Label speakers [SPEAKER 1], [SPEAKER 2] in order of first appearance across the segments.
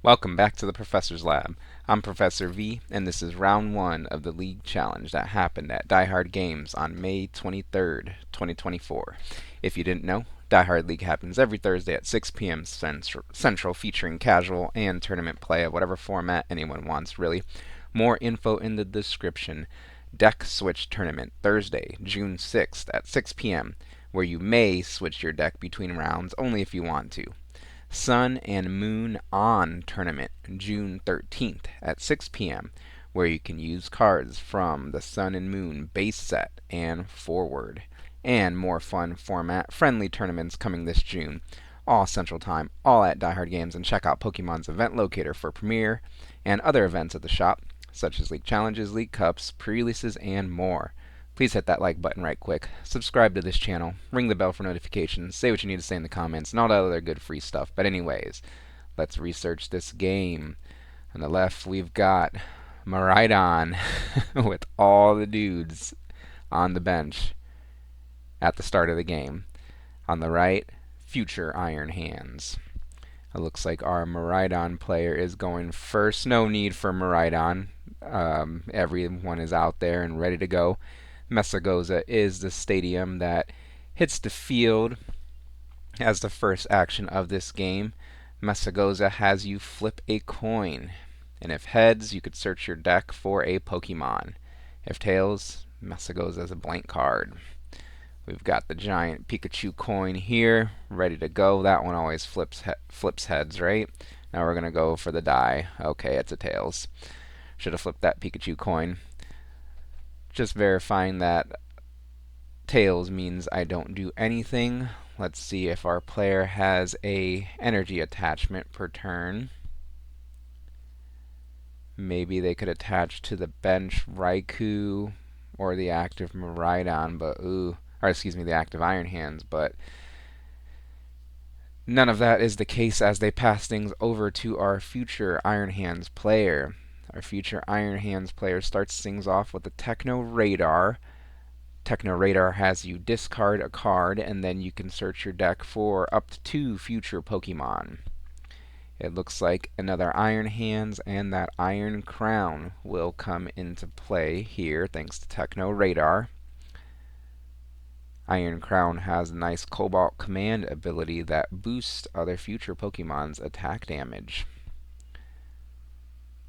[SPEAKER 1] Welcome back to the Professor's Lab. I'm Professor V, and this is round 1 of the League Challenge that happened at Die Hard Games on May 23rd, 2024. If you didn't know, Die Hard League happens every Thursday at 6 p.m. Central, featuring casual and tournament play of whatever format anyone wants, really. More info in the description. Deck Switch Tournament, Thursday, June 6th at 6 p.m., where you may switch your deck between rounds only if you want to. Sun and Moon On Tournament, June 13th at 6 p.m., where you can use cards from the Sun and Moon base set and forward. And more fun format friendly tournaments coming this June, all Central Time, all at Die Hard Games, and check out Pokemon's event locator for Premiere and other events at the shop, such as League Challenges, League Cups, pre-releases, and more. Please hit that like button right quick, subscribe to this channel, ring the bell for notifications, say what you need to say in the comments, and all that other good free stuff. But anyways, let's research this game. On the left, we've got Miraidon with all the dudes on the bench at the start of the game. On the right, future Iron Hands. It looks like our Miraidon player is going first. No need for Miraidon. Everyone is out there and ready to go. Messagoza is the stadium that hits the field as the first action of this game. Messagoza has you flip a coin, and if heads, you could search your deck for a Pokemon. If tails, Messagoza is a blank card. We've got the giant Pikachu coin here, ready to go. That one always flips heads, right? Now we're going to go for the die. Okay, it's a tails. Should have flipped that Pikachu coin. Just verifying that tails means I don't do anything. Let's see if our player has a energy attachment per turn. Maybe they could attach to the bench Raikou or the active Miraidon, but the active Iron Hands, but none of that is the case as they pass things over to our future Iron Hands player. Our future Iron Hands player starts things off with the Techno Radar. Techno Radar has you discard a card, and then you can search your deck for up to 2 future Pokemon. It looks like another Iron Hands, and that Iron Crown will come into play here thanks to Techno Radar. Iron Crown has a nice Cobalt Command ability that boosts other future Pokemon's attack damage.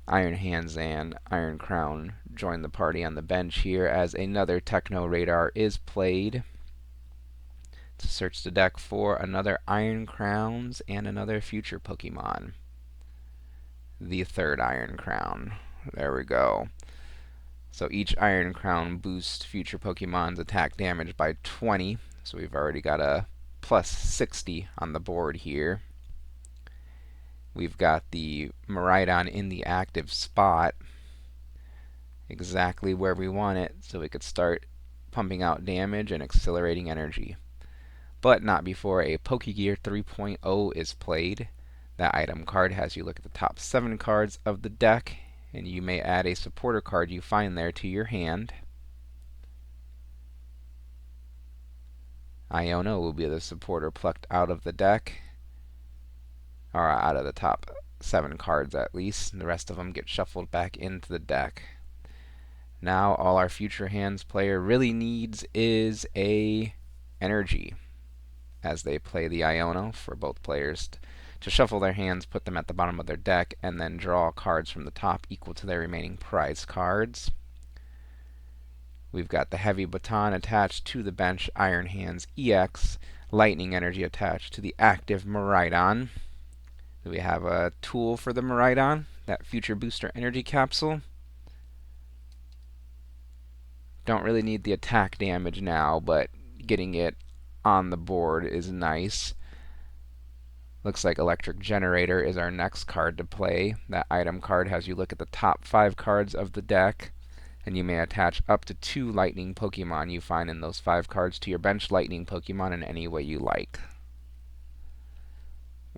[SPEAKER 1] Iron Hands and Iron Crown join the party on the bench here as another Techno Radar is played to search the deck for another Iron Crowns and another future Pokemon. The third Iron Crown. There we go. So each Iron Crown boosts future Pokemon's attack damage by 20. So we've already got a plus 60 on the board here. We've got the Miraidon in the active spot, exactly where we want it, so we could start pumping out damage and accelerating energy. But not before a Pokegear 3.0 is played. That item card has you look at the top 7 cards of the deck, and you may add a supporter card you find there to your hand. Iono will be the supporter plucked out of the deck, or out of the top 7 cards at least. The rest of them get shuffled back into the deck. Now all our future hands player really needs is a energy as they play the Iono for both players to shuffle their hands, put them at the bottom of their deck, and then draw cards from the top equal to their remaining prize cards. We've got the Heavy Baton attached to the bench Iron Hands EX, Lightning Energy attached to the active Miraidon. We have a tool for the Miraidon, that Future Booster Energy Capsule. Don't really need the attack damage now, but getting it on the board is nice. Looks like Electric Generator is our next card to play. That item card has you look at the top 5 cards of the deck, and you may attach up to 2 Lightning Pokemon you find in those 5 cards to your bench Lightning Pokemon in any way you like.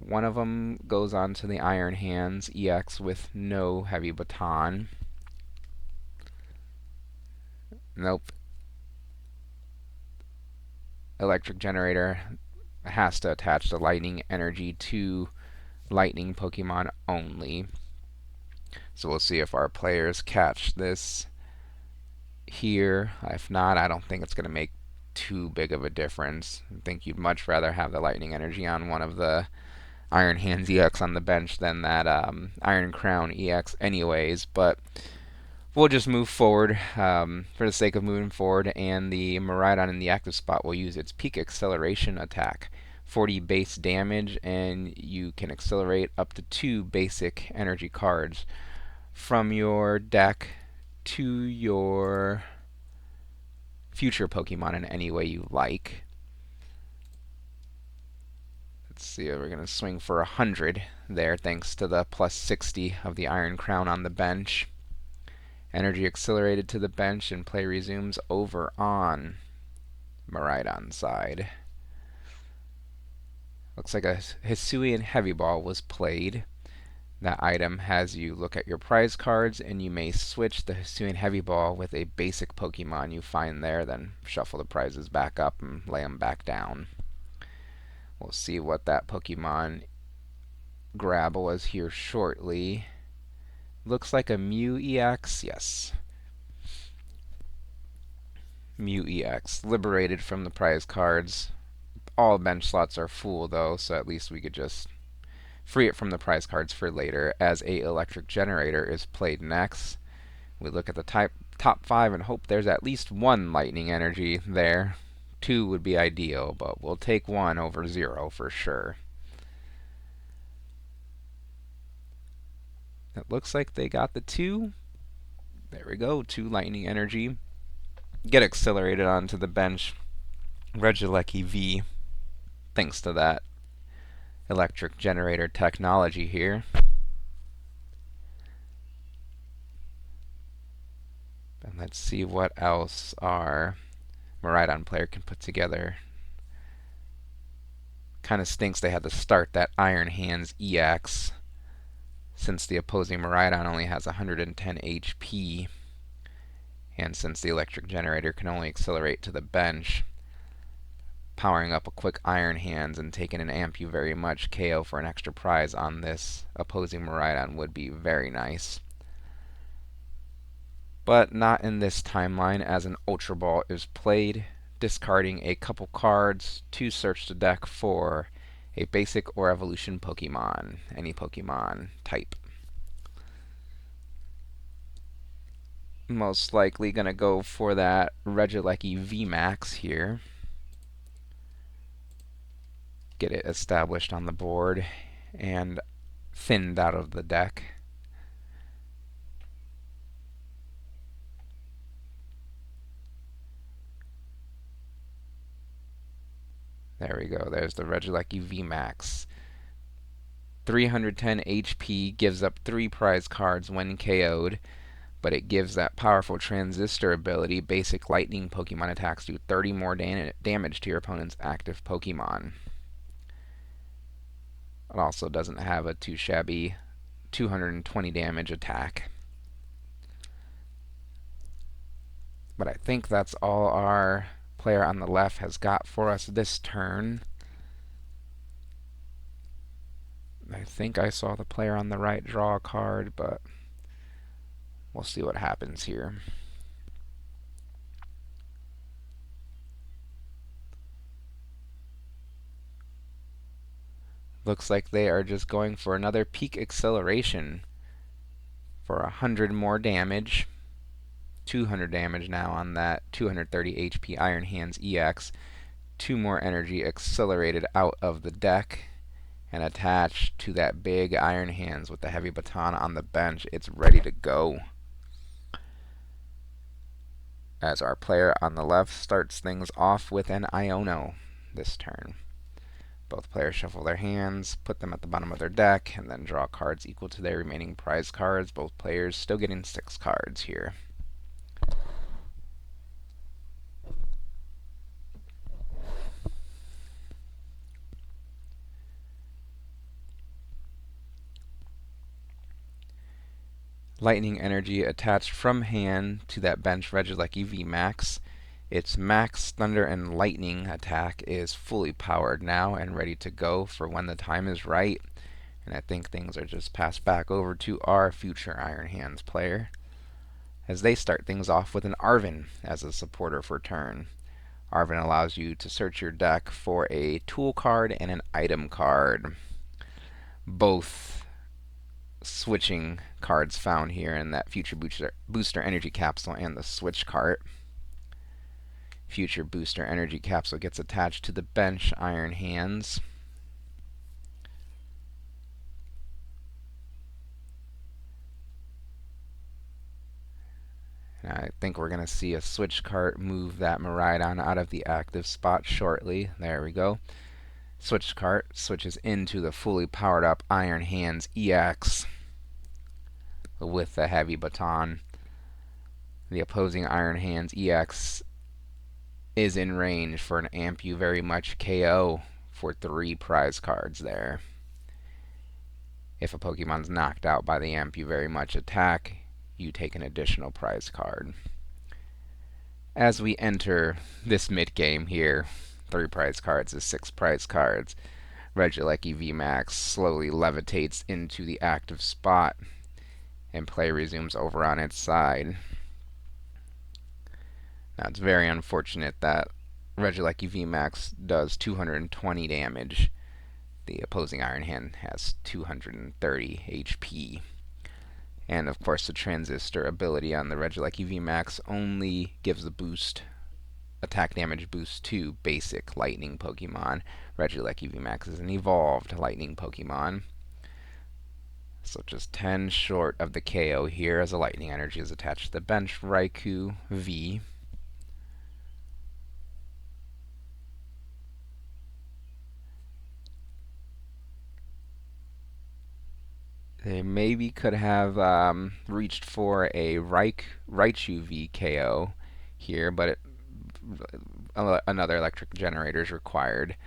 [SPEAKER 1] One of them goes on to the Iron Hands EX with no Heavy Baton. Nope. Electric Generator has to attach the lightning energy to lightning Pokemon only. So we'll see if our players catch this here. If not, I don't think it's going to make too big of a difference. I think you'd much rather have the lightning energy on one of the Iron Hands EX on the bench than that Iron Crown EX anyways, but we'll just move forward for the sake of moving forward, and the Miraidon in the active spot will use its peak acceleration attack. 40 base damage, and you can accelerate up to 2 basic energy cards from your deck to your future Pokemon in any way you like. Let's see, we're going to swing for 100 there thanks to the plus 60 of the Iron Crown on the bench. Energy accelerated to the bench, and play resumes over on Miraidon's side. Looks like a Hisuian Heavy Ball was played. That item has you look at your prize cards, and you may switch the Hisuian Heavy Ball with a basic Pokemon you find there, then shuffle the prizes back up and lay them back down. We'll see what that Pokemon grab was here shortly. Looks like a Mew EX, yes. Mew EX, liberated from the prize cards. All bench slots are full though, so at least we could just free it from the prize cards for later, as a electric generator is played next. We look at the top 5 and hope there's at least one lightning energy there. 2 would be ideal, but we'll take 1 over 0 for sure. It looks like they got the 2. There we go, 2 lightning energy. Get accelerated onto the bench. Regieleki V, thanks to that electric generator technology here. And let's see what else our Miraidon player can put together. Kind of stinks they had to start that Iron Hands EX, since the opposing Miraidon only has 110 HP, and since the electric generator can only accelerate to the bench, powering up a quick Iron Hands and taking an Amp You Very Much KO for an extra prize on this opposing Miraidon would be very nice. But not in this timeline, as an Ultra Ball is played, discarding a couple cards to search the deck for a basic or evolution Pokemon, any Pokemon type. Most likely gonna go for that Regieleki VMAX here. Get it established on the board and thinned out of the deck. There we go. There's the Regieleki VMAX. 310 HP, gives up 3 prize cards when KO'd, but it gives that powerful Transistor ability. Basic lightning Pokemon attacks do 30 more damage to your opponent's active Pokemon. It also doesn't have a too shabby 220 damage attack. But I think that's all our player on the left has got for us this turn. I think I saw the player on the right draw a card, but we'll see what happens here. Looks like they are just going for another peak acceleration for 100 more damage. 200 damage now on that 230 HP Iron Hands EX. 2 more energy accelerated out of the deck and attached to that big Iron Hands with the heavy baton on the bench. It's ready to go, as our player on the left starts things off with an Iono this turn. Both players shuffle their hands, put them at the bottom of their deck, and then draw cards equal to their remaining prize cards. Both players still getting 6 cards here. Lightning energy attached from hand to that bench Regieleki VMAX. Its max thunder and lightning attack is fully powered now and ready to go for when the time is right. And I think things are just passed back over to our future Iron Hands player, as they start things off with an Arven as a supporter for turn. Arven allows you to search your deck for a tool card and an item card. Both switching cards found here in that Future Booster Energy Capsule and the Switch cart. Future Booster Energy Capsule gets attached to the bench Iron Hands. And I think we're going to see a Switch cart move that Miraidon out of the active spot shortly. There we go. Switch cart switches into the fully powered up Iron Hands EX with the heavy baton. The opposing Iron Hands EX is in range for an Amp You Very Much KO for 3 prize cards there. If a Pokemon's knocked out by the Amp You Very Much attack, you take an additional prize card. As we enter this mid-game here, 3 prize cards is 6 prize cards. Regieleki VMAX slowly levitates into the active spot, and play resumes over on its side. Now it's very unfortunate that Regieleki VMAX does 220 damage. The opposing Iron Hand has 230 HP. And of course the Transistor ability on the Regieleki VMAX only gives a boost, attack damage boost to basic lightning Pokemon. Regieleki VMAX is an evolved lightning Pokemon. So just 10 short of the KO here as a lightning energy is attached to the bench Raikou V. They maybe could have reached for a Raichu V KO here, but another electric generator is required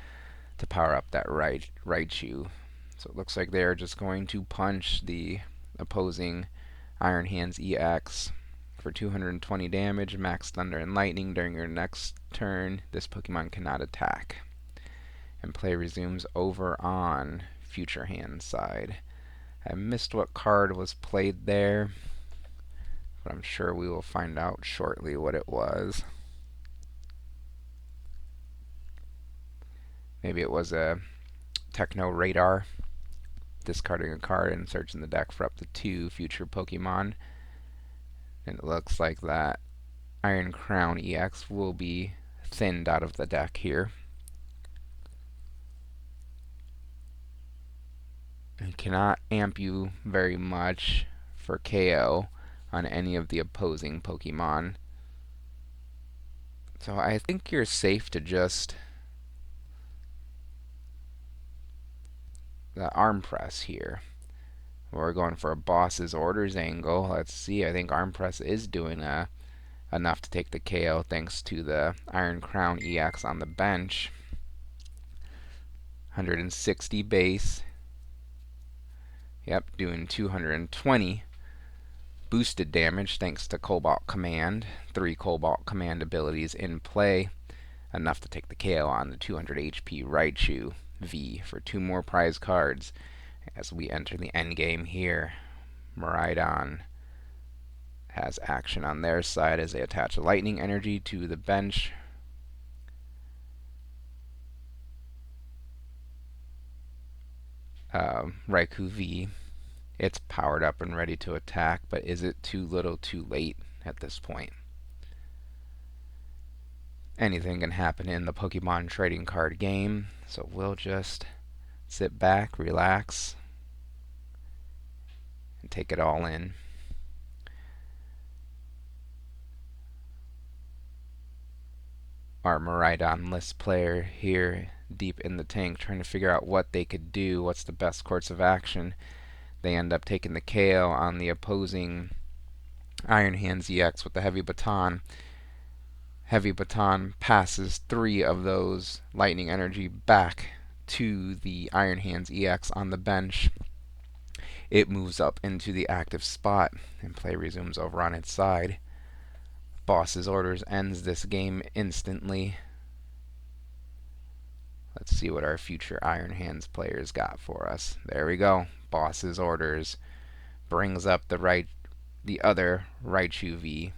[SPEAKER 1] to power up that Raichu. So it looks like they're just going to punch the opposing Iron Hands EX for 220 damage, max thunder and lightning during your next turn. This Pokemon cannot attack. And play resumes over on Future Hand's side. I missed what card was played there, but I'm sure we will find out shortly what it was. Maybe it was a Techno Radar, discarding a card and searching the deck for up to 2 future Pokemon. And it looks like that Iron Crown EX will be thinned out of the deck here. And cannot amp you very much for KO on any of the opposing Pokemon. So I think you're safe to just the arm press here. We're going for a boss's orders angle. Let's see. I think arm press is doing enough to take the KO thanks to the Iron Crown EX on the bench. 160 base. Yep, doing 220 boosted damage thanks to Cobalt Command. 3 Cobalt Command abilities in play. Enough to take the KO on the 200 HP Raichu V for 2 more prize cards. As we enter the endgame here, Miraidon has action on their side as they attach lightning energy to the bench. Raikou V, it's powered up and ready to attack, but is it too little too late at this point? Anything can happen in the Pokemon trading card game, so we'll just sit back, relax, and take it all in. Our Miraidon list player here deep in the tank trying to figure out what they could do, what's the best course of action. They end up taking the KO on the opposing Iron Hands EX with the Heavy Baton. Heavy Baton passes 3 of those lightning energy back to the Iron Hands EX on the bench. It moves up into the active spot and play resumes over on its side. Boss's orders ends this game instantly. Let's see what our future Iron Hands players got for us. There we go. Boss's orders brings up the other Raichu V,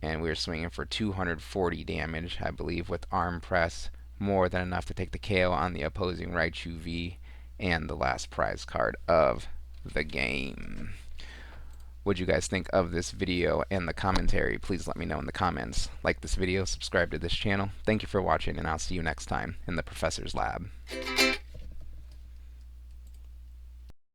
[SPEAKER 1] and we're swinging for 240 damage, I believe, with arm press, more than enough to take the KO on the opposing Raichu V and the last prize card of the game. What you guys think of this video and the commentary? Please let me know in the comments. Like this video, subscribe to this channel. Thank you for watching, and I'll see you next time in the Professor's Lab.